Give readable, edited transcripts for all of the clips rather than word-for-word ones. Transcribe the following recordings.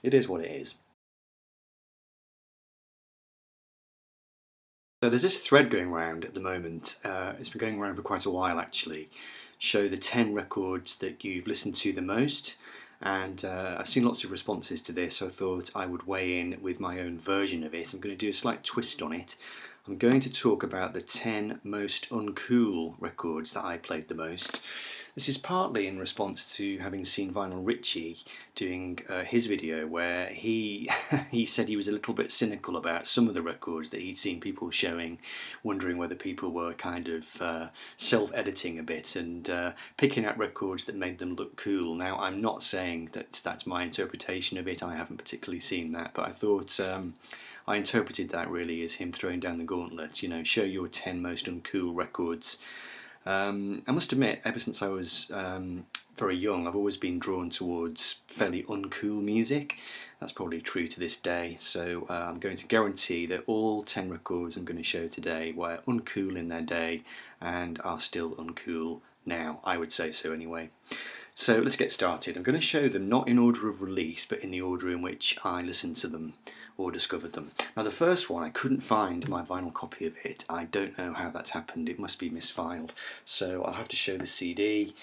It is what it is. So there's this thread going around at the moment. It's been going around for quite a while actually. Show the 10 records that you've listened to the most. And I've seen lots of responses to this, so I thought I would weigh in with my own version of it. I'm going to do a slight twist on it. I'm going to talk about the 10 most uncool records that I played the most. This is partly in response to having seen Vinyl Richie doing his video where he he said he was a little bit cynical about some of the records that he'd seen people showing, wondering whether people were kind of self-editing a bit and picking out records that made them look cool. Now, I'm not saying that that's my interpretation of it. I haven't particularly seen that, but I thought I interpreted that really as him throwing down the gauntlet. You know, show your 10 most uncool records. I must admit, ever since I was very young, I've always been drawn towards fairly uncool music. That's probably true to this day, so I'm going to guarantee that all 10 records I'm going to show today were uncool in their day and are still uncool now. I would say so anyway. So let's get started. I'm going to show them not in order of release, but in the order in which I listened to them or discovered them. Now the first one, I couldn't find my vinyl copy of it. I don't know how that's happened. It must be misfiled. So I'll have to show the CD.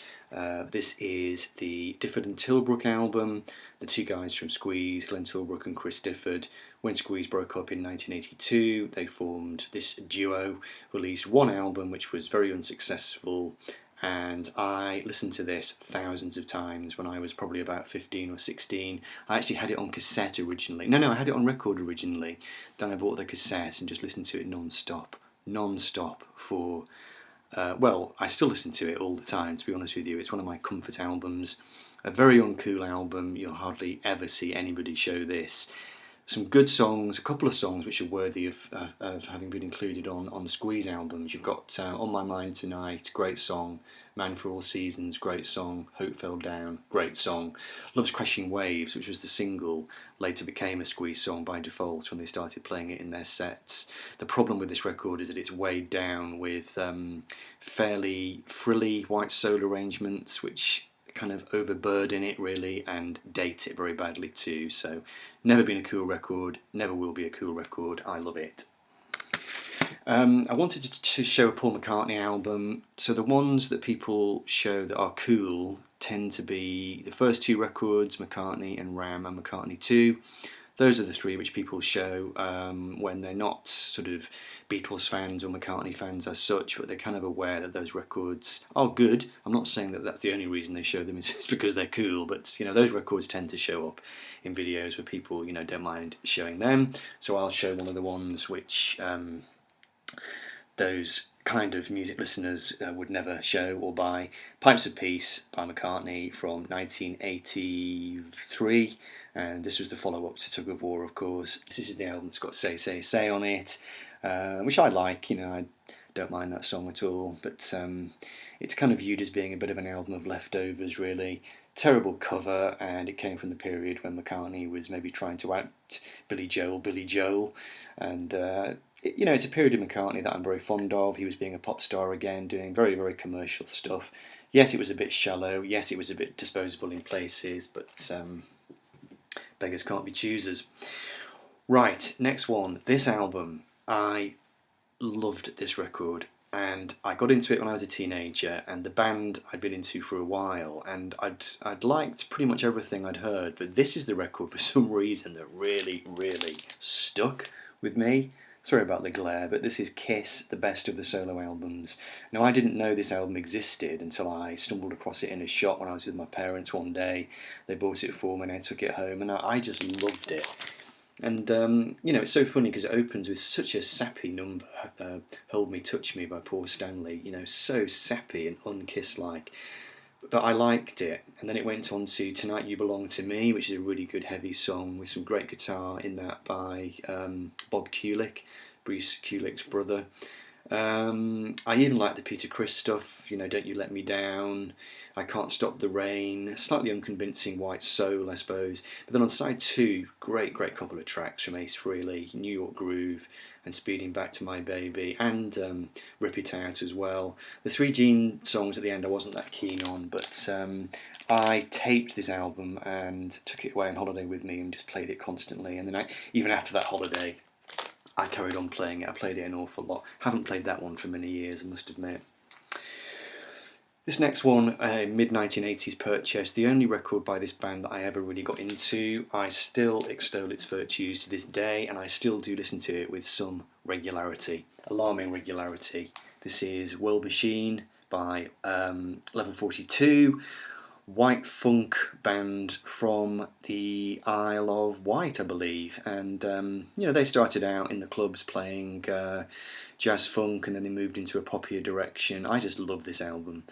This is the Difford and Tilbrook album. The two guys from Squeeze, Glenn Tilbrook and Chris Difford. When Squeeze broke up in 1982, they formed this duo, released one album which was very unsuccessful, and I listened to this thousands of times when I was probably about 15 or 16. I actually had it on cassette originally. No, I had it on record originally. Then I bought the cassette and just listened to it non-stop for, well, I still listen to it all the time, to be honest with you. It's one of my comfort albums. A very uncool album. You'll hardly ever see anybody show this. Some good songs, a couple of songs which are worthy of having been included on Squeeze albums. You've got On My Mind Tonight, great song. Man for All Seasons, great song. Hope Fell Down, great song. Love's Crashing Waves, which was the single, later became a Squeeze song by default when they started playing it in their sets. The problem with this record is that it's weighed down with fairly frilly white soul arrangements, which kind of overburden it really and date it very badly too. So never been a cool record, never will be a cool record. I love it. I wanted to show a Paul McCartney album. So the ones that people show that are cool tend to be the first two records, McCartney and Ram and McCartney 2. Those are the three which people show when they're not sort of Beatles fans or McCartney fans as such, but they're kind of aware that those records are good. I'm not saying that that's the only reason they show them, it's because they're cool, but you know, those records tend to show up in videos where people, you know, don't mind showing them. So I'll show one of the ones which those kind of music listeners would never show or buy. Pipes of Peace by McCartney from 1983, and this was the follow-up to Tug of War, of course. This is the album that's got Say Say Say on it, which I like. You know, I don't mind that song at all, but it's kind of viewed as being a bit of an album of leftovers, really. Terrible cover, and it came from the period when McCartney was maybe trying to out Billy Joel, and you know, it's a period of McCartney that I'm very fond of. He was being a pop star again, doing very, very commercial stuff. Yes, it was a bit shallow. Yes, it was a bit disposable in places, but beggars can't be choosers. Right, next one. This album. I loved this record, and I got into it when I was a teenager, and the band I'd been into for a while, and I'd liked pretty much everything I'd heard, but this is the record for some reason that really, really stuck with me. Sorry about the glare, but this is Kiss, the best of the solo albums. Now, I didn't know this album existed until I stumbled across it in a shop when I was with my parents one day. They bought it for me and I took it home, and I just loved it. And, you know, it's so funny because it opens with such a sappy number, Hold Me, Touch Me by Paul Stanley, you know, so sappy and un-Kiss-like. But I liked it, and then it went on to Tonight You Belong to Me, which is a really good heavy song with some great guitar in that by Bob Kulick, Bruce Kulick's brother. I even like the Peter Criss stuff, Don't You Let Me Down, I Can't Stop the Rain, slightly unconvincing White Soul, I suppose. But then on side 2, great couple of tracks from Ace Frehley, New York Groove and Speeding Back to My Baby, and Rip It Out as well. The 3 Gene songs at the end I wasn't that keen on, but I taped this album and took it away on holiday with me and just played it constantly. And then even after that holiday, I carried on playing it. I played it an awful lot. Haven't played that one for many years, I must admit. This next one, a mid-1980s purchase, the only record by this band that I ever really got into. I still extol its virtues to this day, and I still do listen to it with some regularity, alarming regularity. This is World Machine by Level 42, white funk band from the Isle of Wight, I believe, and they started out in the clubs playing jazz funk, and then they moved into a poppier direction. I just love this album.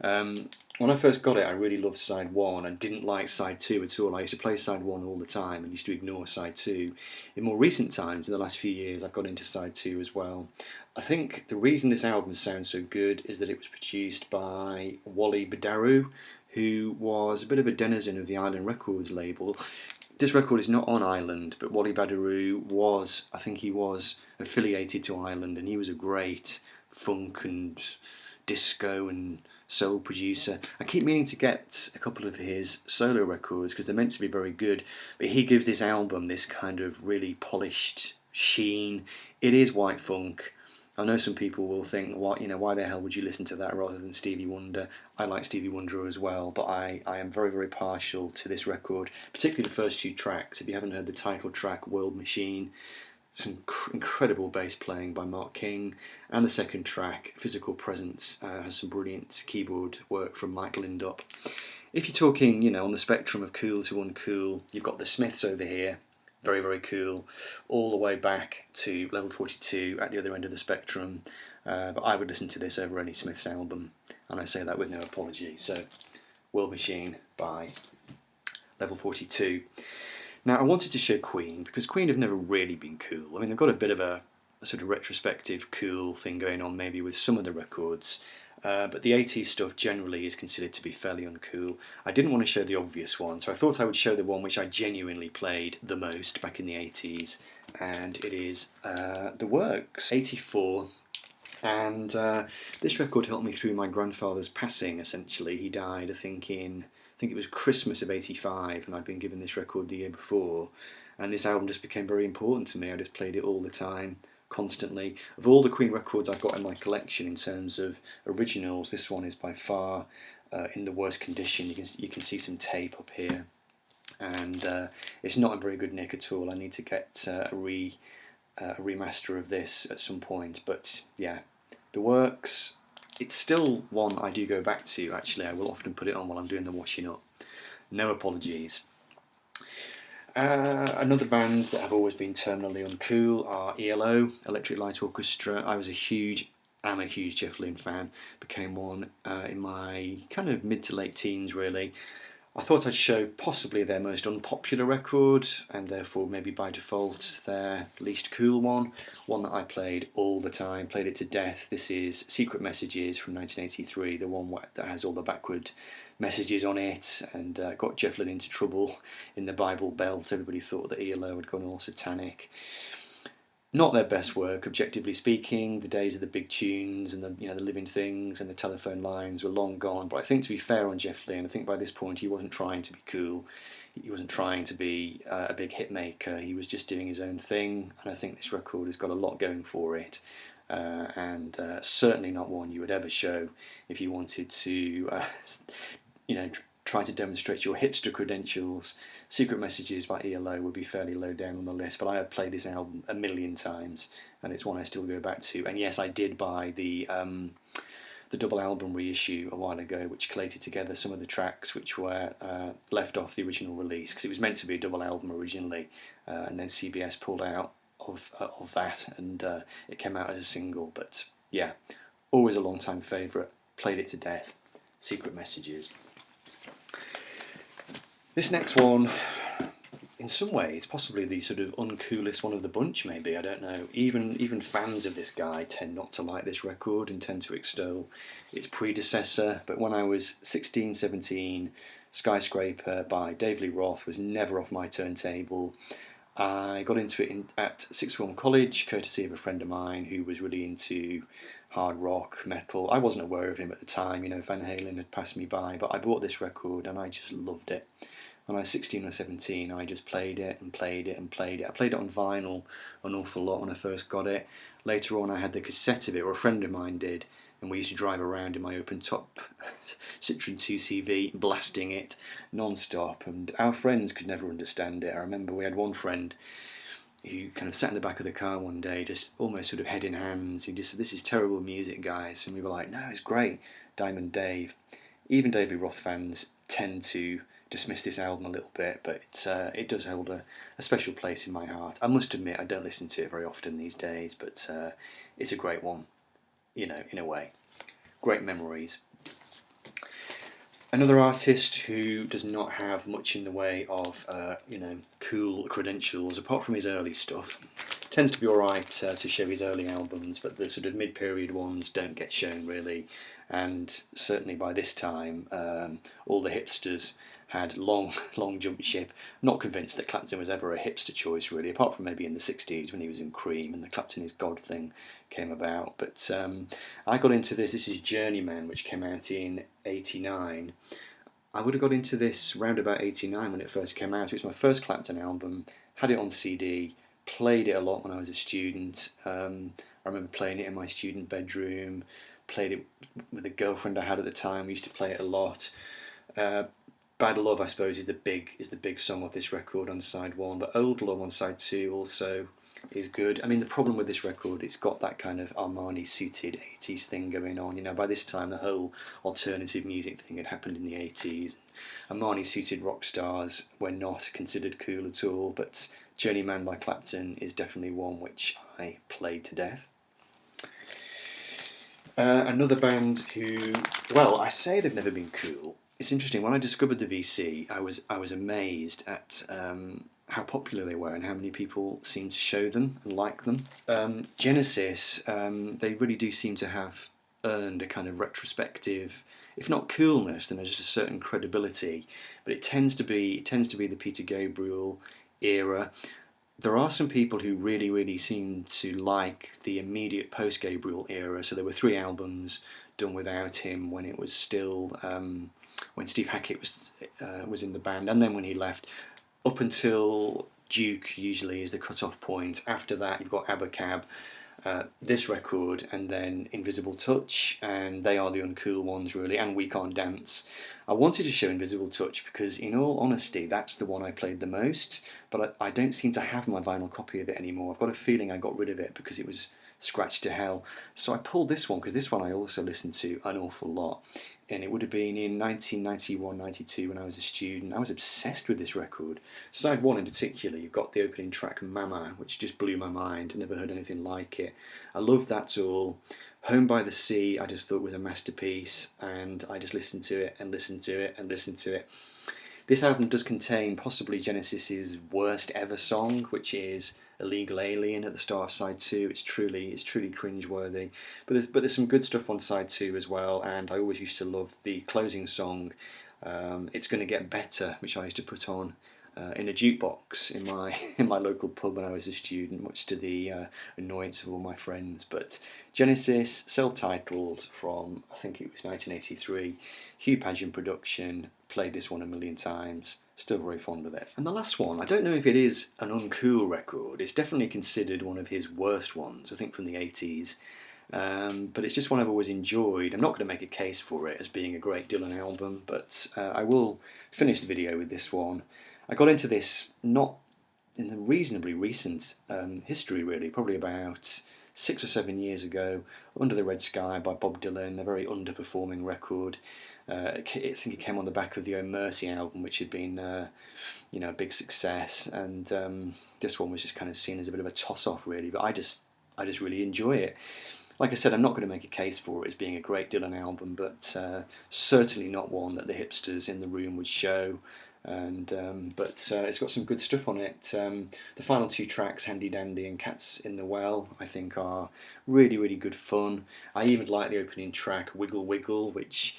When I first got it, I really loved side 1. I didn't like side 2 at all. I used to play side 1 all the time and used to ignore side 2. In more recent times, in the last few years, I've got into side 2 as well. I think the reason this album sounds so good is that it was produced by Wally Badaru, who was a bit of a denizen of the Island Records label. This record is not on Island, but Wally Badaru was, I think he was affiliated to Island, and he was a great funk and disco and soul producer. I keep meaning to get a couple of his solo records because they're meant to be very good, but he gives this album this kind of really polished sheen. It is white funk. I know some people will think, why the hell would you listen to that rather than Stevie Wonder? I like Stevie Wonder as well, but I am very partial to this record, particularly the first 2 tracks. If you haven't heard the title track, World Machine, some incredible bass playing by Mark King, and the second track, Physical Presence, has some brilliant keyboard work from Mike Lindop. If you're talking, on the spectrum of cool to uncool, you've got the Smiths over here, very cool, all the way back to Level 42 at the other end of the spectrum, but I would listen to this over any Smiths album, and I say that with no apology. So, World Machine by Level 42. Now, I wanted to show Queen because Queen have never really been cool. I mean, they've got a bit of a sort of retrospective cool thing going on maybe with some of the records, but the 80s stuff generally is considered to be fairly uncool. I didn't want to show the obvious one, so I thought I would show the one which I genuinely played the most back in the 80s, and it is The Works, 84. And this record helped me through my grandfather's passing, essentially. He died, I think it was Christmas of 85, and I'd been given this record the year before, and this album just became very important to me. I just played it all the time, constantly. Of all the Queen records I've got in my collection in terms of originals, this one is by far in the worst condition. You can see some tape up here, and it's not in very good nick at all. I need to get a remaster of this at some point, but yeah, The Works. It's still one I do go back to, actually. I will often put it on while I'm doing the washing up. No apologies. Another band that have always been terminally uncool are ELO, Electric Light Orchestra. I am a huge Jeff Lynne fan, became one in my kind of mid to late teens, really. I thought I'd show possibly their most unpopular record, and therefore maybe by default their least cool one that I played all the time, played it to death. This is Secret Messages from 1983, the one that has all the backward messages on it, and got Jeff Lynne into trouble in the Bible Belt. Everybody thought that ELO had gone all satanic. Not their best work, objectively speaking. The days of the big tunes and the living things and the telephone lines were long gone. But I think, to be fair on Jeff Lynne, I think by this point he wasn't trying to be cool. He wasn't trying to be a big hit maker. He was just doing his own thing. And I think this record has got a lot going for it. And certainly not one you would ever show if you wanted to, try to demonstrate your hipster credentials. Secret Messages by ELO would be fairly low down on the list, but I have played this album a million times, and it's one I still go back to. And yes, I did buy the double album reissue a while ago, which collated together some of the tracks which were left off the original release, because it was meant to be a double album originally, and then CBS pulled out of that, and it came out as a single. But yeah, always a long-time favourite, played it to death. Secret Messages. This next one, in some ways, possibly the sort of uncoolest one of the bunch, maybe, I don't know. Even fans of this guy tend not to like this record and tend to extol its predecessor. But when I was 16, 17, Skyscraper by Dave Lee Roth was never off my turntable. I got into it at sixth form college, courtesy of a friend of mine who was really into hard rock, metal. I wasn't aware of him at the time, Van Halen had passed me by, but I bought this record and I just loved it. When I was 16 or 17, I just played it and played it and played it. I played it on vinyl an awful lot when I first got it. Later on, I had the cassette of it, or a friend of mine did, and we used to drive around in my open-top Citroen 2CV, blasting it non-stop, and our friends could never understand it. I remember we had one friend who kind of sat in the back of the car one day, just almost sort of head in hands. He just said, "This is terrible music, guys," and we were like, "No, it's great." Diamond Dave. Even Dave Lee Roth fans tend to dismiss this album a little bit, but it does hold a special place in my heart. I must admit, I don't listen to it very often these days, but it's a great one, in a way. Great memories. Another artist who does not have much in the way of, cool credentials, apart from his early stuff. Tends to be alright to show his early albums, but the sort of mid-period ones don't get shown really. And certainly by this time, all the hipsters had long jump ship. I'm not convinced that Clapton was ever a hipster choice really, apart from maybe in the 60s when he was in Cream and the Clapton is God thing came about. But I got into this is Journeyman, which came out in 89. I would have got into this round about 89 when it first came out. It was my first Clapton album, had it on CD, played it a lot when I was a student. I remember playing it in my student bedroom, played it with a girlfriend I had at the time. We used to play it a lot. Bad Love, I suppose, is the big song of this record on side one, but Old Love on side two also is good. I mean, the problem with this record, it's got that kind of Armani-suited 80s thing going on. By this time, the whole alternative music thing had happened in the 80s. Armani-suited rock stars were not considered cool at all, but Journeyman by Clapton is definitely one which I played to death. Another band who, well, I say they've never been cool. It's interesting, when I discovered the VC, I was amazed at how popular they were and how many people seemed to show them and like them. Genesis, they really do seem to have earned a kind of retrospective, if not coolness, then just a certain credibility. But it tends to be the Peter Gabriel era. There are some people who really, really seem to like the immediate post-Gabriel era. So there were 3 albums done without him when it was still when Steve Hackett was in the band, and then when he left, up until Duke usually is the cut-off point. After that, you've got Abacab, this record, and then Invisible Touch, and they are the uncool ones really, and We Can't Dance. I wanted to show Invisible Touch because, in all honesty, that's the one I played the most, but I don't seem to have my vinyl copy of it anymore. I've got a feeling I got rid of it because it was scratched to hell. So I pulled this one because this one I also listened to an awful lot. And it would have been in 1991-92 when I was a student. I was obsessed with this record. Side 1 in particular, you've got the opening track Mama, which just blew my mind. I never heard anything like it. I love That's All. Home by the Sea I just thought was a masterpiece, and I just listened to it and listened to it and listened to it. This album does contain possibly Genesis's worst ever song, which is Illegal Alien at the start of side 2. It's truly cringeworthy. But there's some good stuff on side 2 as well, and I always used to love the closing song, It's Gonna Get Better, which I used to put on in a jukebox in my local pub when I was a student, much to the annoyance of all my friends. But Genesis, self-titled from, I think it was 1983, Hugh Padgham production, played this one a million times, still very fond of it. And the last one, I don't know if it is an uncool record, it's definitely considered one of his worst ones, I think from the 80s. But it's just one I've always enjoyed. I'm not going to make a case for it as being a great Dylan album, but I will finish the video with this one. I got into this not in the reasonably recent history really, probably about 6 or 7 years ago, Under the Red Sky by Bob Dylan, a very underperforming record. I think it came on the back of the Oh Mercy album, which had been a big success, and this one was just kind of seen as a bit of a toss-off really, but I just really enjoy it. Like I said, I'm not going to make a case for it as being a great Dylan album, but certainly not one that the hipsters in the room would show. But it's got some good stuff on it. The final two tracks, Handy Dandy and Cats in the Well, I think are really, really good fun. I even like the opening track, Wiggle Wiggle, which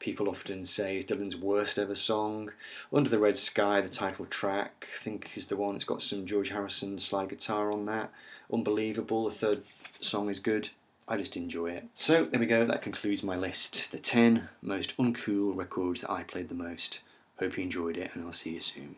people often say is Dylan's worst ever song. Under the Red Sky, the title track, I think is the one that's got some George Harrison slide guitar on that. Unbelievable, the third song is good. I just enjoy it. So there we go, that concludes my list. The 10 most uncool records that I played the most. Hope you enjoyed it, and I'll see you soon.